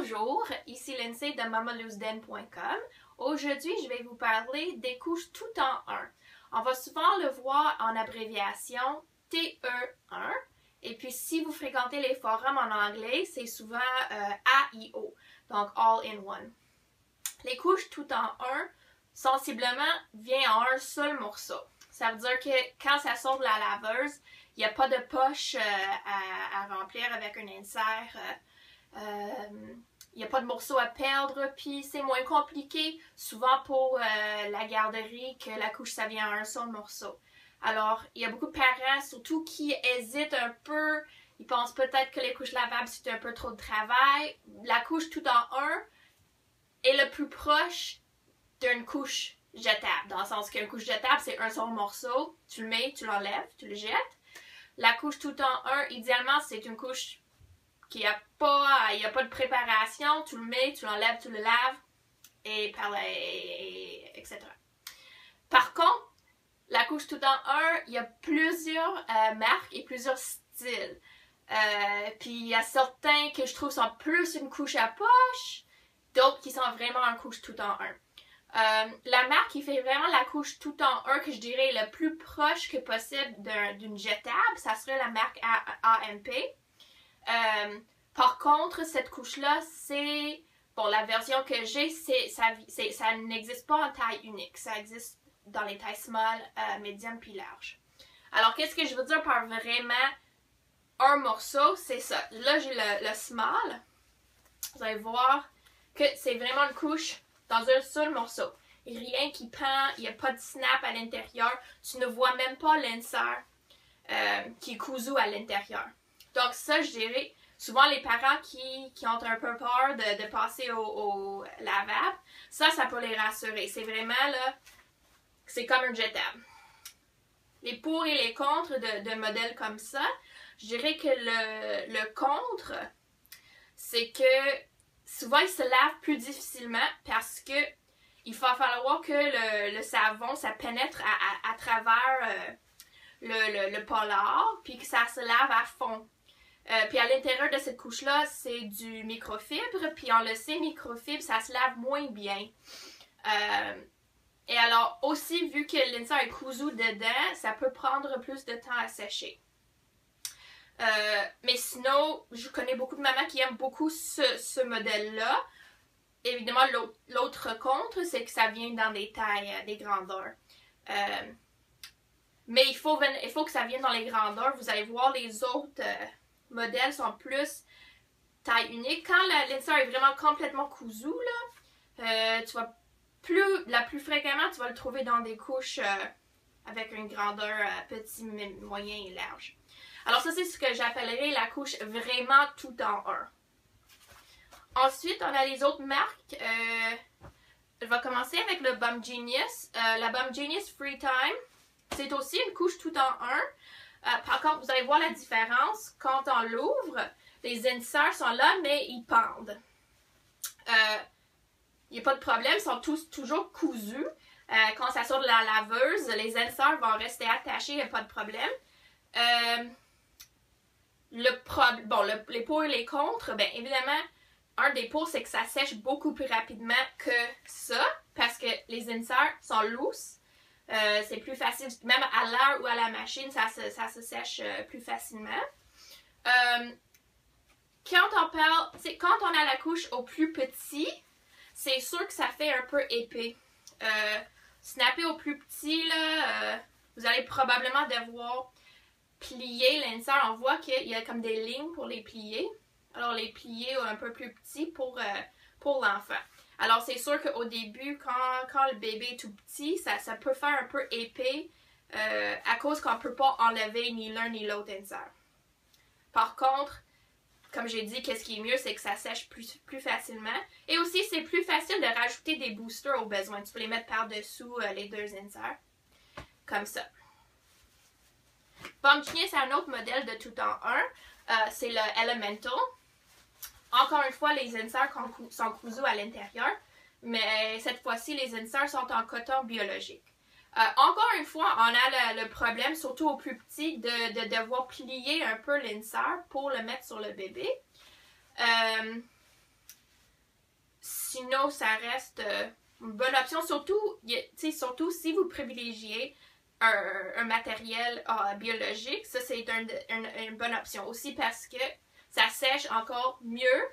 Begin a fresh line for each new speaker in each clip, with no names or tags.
Bonjour, ici Lindsay de MamaLooseDen.com. Aujourd'hui, je vais vous parler des couches tout en un. On va souvent le voir en abréviation TE1. Et puis, si vous fréquentez les forums en anglais, c'est souvent AIO, donc All in One. Les couches tout en un, sensiblement, viennent en un seul morceau. Ça veut dire que quand ça sort de la laveuse, il n'y a pas de poche à remplir avec un insert. Il n'y a pas de morceaux à perdre, puis c'est moins compliqué souvent pour la garderie que la couche ça vient en un seul morceau. Alors, il y a beaucoup de parents, surtout qui hésitent un peu, ils pensent peut-être que les couches lavables c'est un peu trop de travail. La couche tout en un est le plus proche d'une couche jetable, dans le sens qu'une couche jetable c'est un seul morceau, tu le mets, tu l'enlèves, tu le jettes. La couche tout en un, idéalement c'est une couche il n'y a pas de préparation, tu le mets, tu l'enlèves, tu le laves, etc. Par contre, la couche tout en un, il y a plusieurs marques et plusieurs styles. Puis il y a certains que je trouve sont plus une couche à poche, d'autres qui sont vraiment une couche tout en un. La marque qui fait vraiment la couche tout en un, que je dirais le plus proche que possible d'une jetable, ça serait la marque AMP. Par contre, cette couche-là, c'est... Bon, la version que j'ai, ça n'existe pas en taille unique. Ça existe dans les tailles small, medium puis large. Alors, qu'est-ce que je veux dire par vraiment un morceau? C'est ça. Là, j'ai le small. Vous allez voir que c'est vraiment une couche dans un seul morceau. Rien qui pend, il n'y a pas de snap à l'intérieur. Tu ne vois même pas l'insert qui est cousu à l'intérieur. Donc ça, je dirais, souvent les parents qui ont un peu peur de passer au lavable, ça peut les rassurer. C'est vraiment là, c'est comme un jetable. Les pour et les contre de modèles comme ça, je dirais que le contre, c'est que souvent ils se lavent plus difficilement parce que il va falloir que le savon, ça pénètre à travers le polar, puis que ça se lave à fond. Puis à l'intérieur de cette couche-là, c'est du microfibre. Puis on le sait, microfibre, ça se lave moins bien. Et alors, aussi, vu que l'insert est cousu dedans, ça peut prendre plus de temps à sécher. Mais sinon, je connais beaucoup de mamans qui aiment beaucoup ce modèle-là. Évidemment, l'autre contre, c'est que ça vient dans des tailles, des grandeurs. Mais il faut que ça vienne dans les grandeurs. Vous allez voir, les autres modèles sont plus taille unique. Quand l'insert est vraiment complètement cousu, là, tu vas la plus fréquemment, tu vas le trouver dans des couches avec une grandeur petit, moyen et large. Alors ça, c'est ce que j'appellerais la couche vraiment tout en un. Ensuite, on a les autres marques. Je vais commencer avec le Bum Genius. La Bum Genius Free Time, c'est aussi une couche tout en un. Par contre, vous allez voir la différence. Quand on l'ouvre, les inserts sont là, mais ils pendent. Il n'y a pas de problème, ils sont tous toujours cousus. Quand ça sort de la laveuse, les inserts vont rester attachés, il n'y a pas de problème. Les pour et les contre, bien évidemment, un des pour, c'est que ça sèche beaucoup plus rapidement que ça, parce que les inserts sont lousses. C'est plus facile, même à l'air ou à la machine, ça se sèche plus facilement. Quand on a la couche au plus petit, c'est sûr que ça fait un peu épais. Snapper au plus petit, là, vous allez probablement devoir plier l'insert. On voit qu'il y a comme des lignes pour les plier. Alors les plier un peu plus petits pour l'enfant. Alors, c'est sûr qu'au début, quand le bébé est tout petit, ça peut faire un peu épais à cause qu'on ne peut pas enlever ni l'un ni l'autre insert. Par contre, comme j'ai dit, qu'est-ce qui est mieux, c'est que ça sèche plus facilement. Et aussi, c'est plus facile de rajouter des boosters au besoin. Tu peux les mettre par-dessous les deux inserts. Comme ça. Bum Genius, c'est un autre modèle de tout en un. C'est le Elemental. Encore une fois, les inserts sont cousus à l'intérieur, mais cette fois-ci, les inserts sont en coton biologique. Encore une fois, on a le problème, surtout au plus petit, de devoir plier un peu l'insert pour le mettre sur le bébé. sinon, ça reste une bonne option, surtout si vous privilégiez un matériel biologique. Ça, c'est une bonne option. Aussi parce que ça sèche encore mieux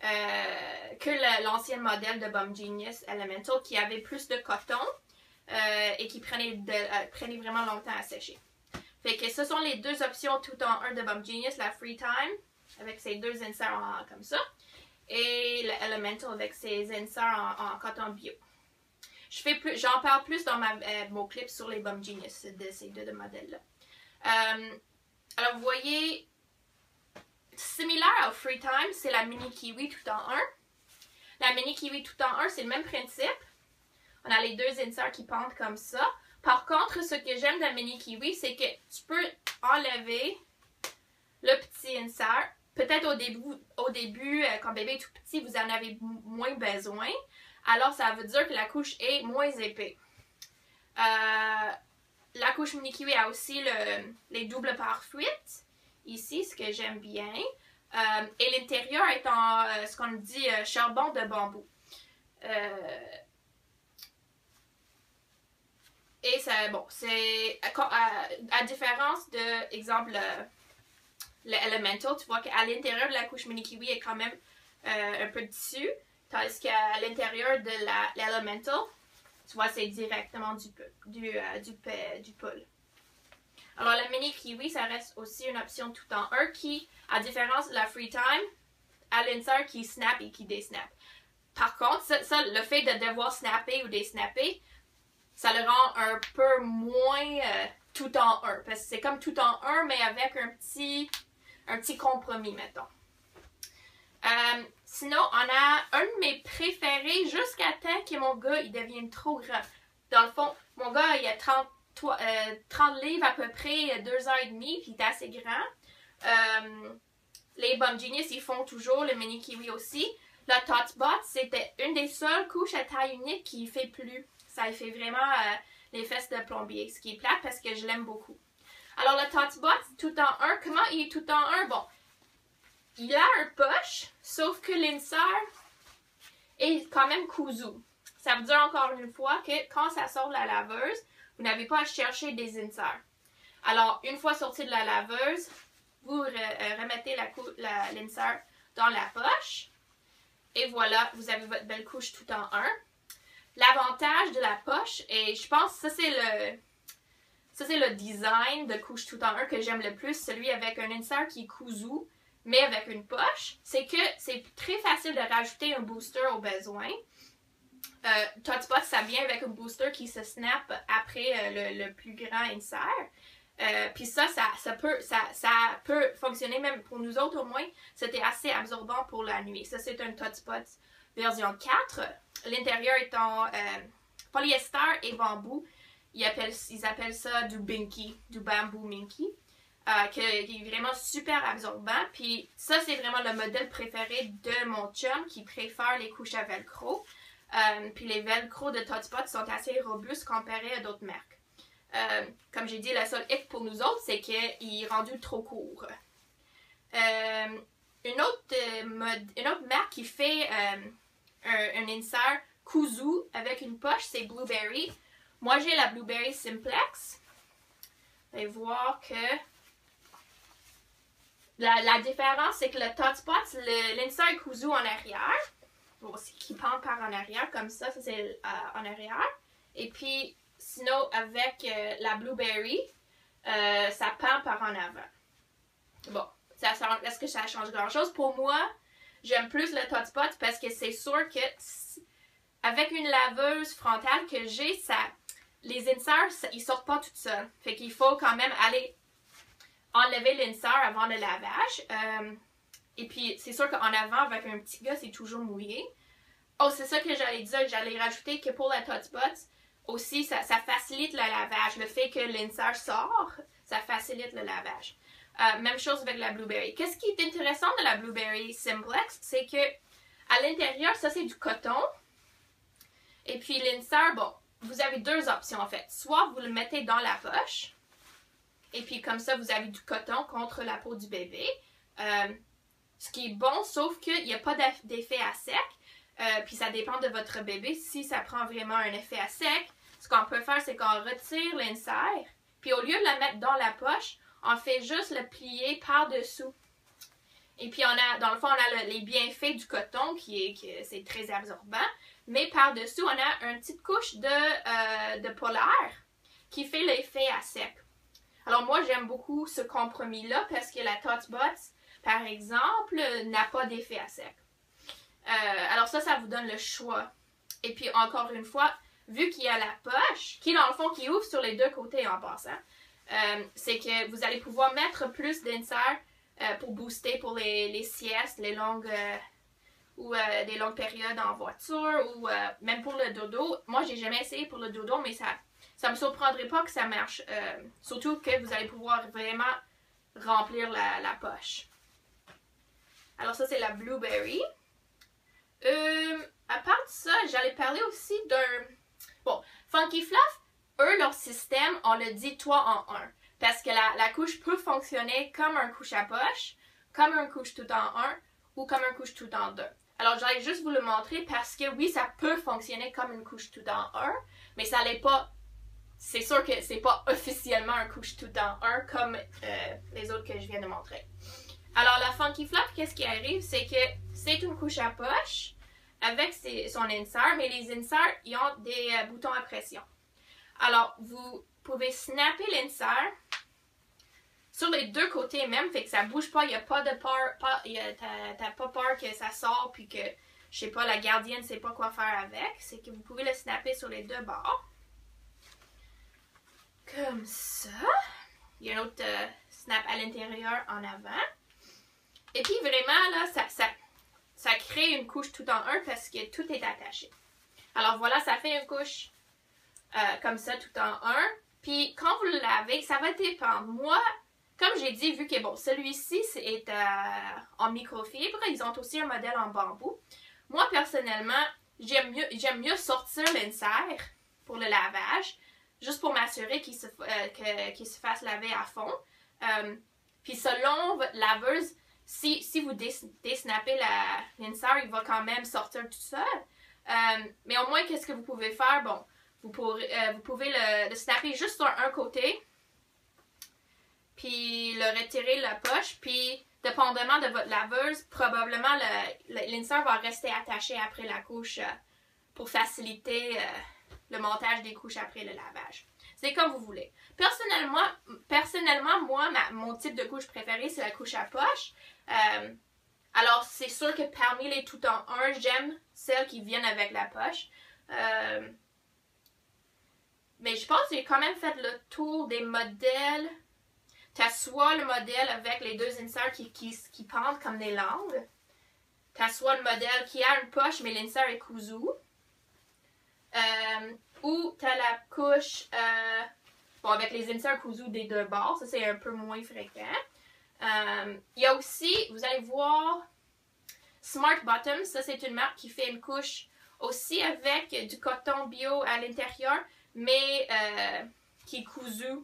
que l'ancien modèle de Bomb Genius Elemental qui avait plus de coton et qui prenait vraiment longtemps à sécher. Fait que ce sont les deux options tout en un de Bomb Genius, la Free Time avec ses deux inserts comme ça et l'Elemental avec ses inserts en coton bio. J'en parle plus dans mon clip sur les Bomb Genius de ces deux modèles-là. Alors vous voyez, similaire au Free Time, c'est la Mini Kiwi tout en un. La Mini Kiwi tout en un, c'est le même principe. On a les deux inserts qui pendent comme ça. Par contre, ce que j'aime de la Mini Kiwi, c'est que tu peux enlever le petit insert. Peut-être au début, quand bébé est tout petit, vous en avez moins besoin. Alors, ça veut dire que la couche est moins épais. La couche Mini Kiwi a aussi les doubles pare-fuites. Ici, ce que j'aime bien. Et l'intérieur est en ce qu'on dit charbon de bambou. Et ça, bon, c'est à différence de, exemple, le Elemental, tu vois qu'à l'intérieur de la couche Mini Kiwi, il y a quand même un peu de tissu, tandis qu'à l'intérieur de l'Elemental, tu vois, c'est directement du pull. Alors, la Mini Kiwi, ça reste aussi une option tout en un qui, à différence de la Free Time, a l'insert qui snap et qui désnap. Par contre, le fait de devoir snapper ou désnapper, ça le rend un peu moins tout en un. Parce que c'est comme tout en un, mais avec un petit compromis, mettons. Sinon, on a un de mes préférés jusqu'à temps que mon gars, il devienne trop grand. Dans le fond, mon gars, il a 30 livres à peu près, 2 ans et demi, puis il est assez grand. Les Bomb Genius, ils font toujours, le Mini Kiwi aussi. Le Totspot, c'était une des seules couches à taille unique qui fait plus. Ça fait vraiment les fesses de plombier, ce qui est plate parce que je l'aime beaucoup. Alors le Totspot, tout en un, comment il est tout en un? Bon, il a un poche, sauf que l'insert est quand même cousu. Ça veut dire encore une fois que quand ça sort de la laveuse, vous n'avez pas à chercher des inserts. Alors, une fois sorti de la laveuse, vous remettez l'insert dans la poche. Et voilà, vous avez votre belle couche tout en un. L'avantage de la poche, et je pense que ça c'est le design de couche tout en un que j'aime le plus, celui avec un insert qui est cousu, mais avec une poche, c'est que c'est très facile de rajouter un booster au besoin. Totspot, ça vient avec un booster qui se snap après le plus grand insert. Puis ça peut fonctionner même pour nous autres au moins. C'était assez absorbant pour la nuit. Ça, c'est un Totspot version 4. L'intérieur est en polyester et bambou. Ils appellent ça du Binky, du bambou Minky. Qui est vraiment super absorbant. Puis ça, c'est vraiment le modèle préféré de mon chum qui préfère les couches à velcro. Puis les velcro de Totspot sont assez robustes comparés à d'autres marques. Comme j'ai dit, la seule hic pour nous autres, c'est qu'il est rendu trop court. Une autre marque qui fait un insert cousu avec une poche, c'est Blueberry. Moi, j'ai la Blueberry Simplex. Vous allez voir que la différence, c'est que le Totspot, l'insert est cousu en arrière. Bon, c'est qui pend par en arrière, comme ça c'est en arrière. Et puis, sinon, avec la Blueberry, ça pend par en avant. Bon, est-ce que ça change grand-chose? Pour moi, j'aime plus le Totspot parce que c'est sûr que avec une laveuse frontale que j'ai, les inserts, ils sortent pas tout seuls. Fait qu'il faut quand même aller enlever l'insert avant le lavage. Et puis, c'est sûr qu'en avant, avec un petit gars, c'est toujours mouillé. Oh, c'est ça que j'allais dire. J'allais rajouter que pour la Totspot, aussi, ça facilite le lavage. Le fait que l'insert sort, ça facilite le lavage. Même chose avec la Blueberry. Qu'est-ce qui est intéressant de la Blueberry Simplex, c'est que à l'intérieur, ça c'est du coton. Et puis l'insert, bon, vous avez deux options en fait. Soit vous le mettez dans la poche, et puis comme ça, vous avez du coton contre la peau du bébé. Ce qui est bon, sauf qu'il n'y a pas d'effet à sec. Puis ça dépend de votre bébé. Si ça prend vraiment un effet à sec, ce qu'on peut faire, c'est qu'on retire l'insert. Puis au lieu de la mettre dans la poche, on fait juste le plier par-dessous. Et puis, dans le fond, on a les bienfaits du coton, c'est très absorbant. Mais par-dessous, on a une petite couche de polaire qui fait l'effet à sec. Alors, moi, j'aime beaucoup ce compromis-là parce que la Tots Bots, par exemple, n'a pas d'effet à sec. Alors ça vous donne le choix. Et puis, encore une fois, vu qu'il y a la poche, qui, dans le fond, qui ouvre sur les deux côtés en passant, c'est que vous allez pouvoir mettre plus d'insert pour booster pour les siestes, les longues ou des longues périodes en voiture ou même pour le dodo. Moi, j'ai jamais essayé pour le dodo, mais ça me surprendrait pas que ça marche. Surtout que vous allez pouvoir vraiment remplir la poche. Alors ça, c'est la Blueberry. À part de ça, j'allais parler aussi d'un... Bon, Funky Fluff, eux, leur système, on le dit 3 en 1. Parce que la couche peut fonctionner comme un couche à poche, comme un couche tout en 1 ou comme un couche tout en 2. Alors, j'allais juste vous le montrer parce que oui, ça peut fonctionner comme une couche tout en 1, mais ça l'est pas... C'est sûr que c'est pas officiellement un couche tout en 1 comme les autres que je viens de montrer. Alors, la Funky Fluff, qu'est-ce qui arrive? C'est que c'est une couche à poche avec son insert, mais les inserts, ils ont des boutons à pression. Alors, vous pouvez snapper l'insert sur les deux côtés même, fait que ça bouge pas, il n'y a pas de peur, t'as pas peur que ça sort puis que, je sais pas, la gardienne sait pas quoi faire avec. C'est que vous pouvez le snapper sur les deux bords. Comme ça. Il y a un autre snap à l'intérieur en avant. Et puis vraiment, là, ça crée une couche tout en un parce que tout est attaché. Alors voilà, ça fait une couche comme ça tout en un. Puis quand vous le lavez, ça va dépendre. Moi, comme j'ai dit, vu que bon, celui-ci est en microfibre, ils ont aussi un modèle en bambou. Moi, personnellement, j'aime mieux sortir l'insert pour le lavage, juste pour m'assurer qu'il se fasse laver à fond. Puis selon votre laveuse, si vous désnappez l'insert, il va quand même sortir tout seul. Mais au moins, qu'est-ce que vous pouvez faire? Bon, vous pouvez le snapper juste sur un côté, puis le retirer de la poche, puis dépendamment de votre laveuse, probablement l'insert va rester attaché après la couche pour faciliter le montage des couches après le lavage. C'est comme vous voulez. Personnellement, moi, mon type de couche préférée, c'est la couche à poche. Alors, c'est sûr que parmi les tout en un, j'aime celles qui viennent avec la poche. Mais je pense que j'ai quand même fait le tour des modèles. Tu as soit le modèle avec les deux inserts qui pendent comme des langues. Tu as soit le modèle qui a une poche, mais l'insert est cousu. Ou tu as la couche avec les inserts cousus des deux bords. Ça, c'est un peu moins fréquent. Il y a aussi, vous allez voir, Smart Bottoms. Ça, c'est une marque qui fait une couche aussi avec du coton bio à l'intérieur, mais qui est cousu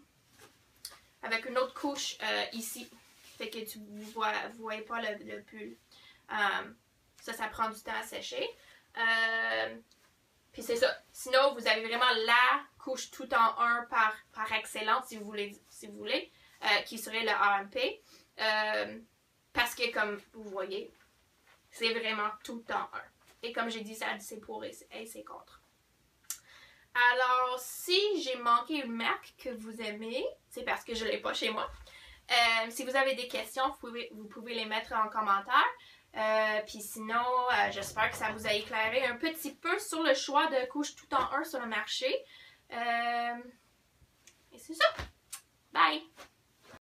avec une autre couche ici. Fait que vous voyez pas le pull. Ça prend du temps à sécher. Puis c'est ça. Sinon, vous avez vraiment la couche tout en un par excellence, si vous voulez, qui serait le AMP. Parce que, comme vous voyez, c'est vraiment tout en un. Et comme j'ai dit, ça c'est pour et c'est contre. Alors, si j'ai manqué une marque que vous aimez, c'est parce que je ne l'ai pas chez moi. Si vous avez des questions, vous pouvez les mettre en commentaire. Puis sinon, j'espère que ça vous a éclairé un petit peu sur le choix de couches tout en un sur le marché. Et c'est ça. Bye!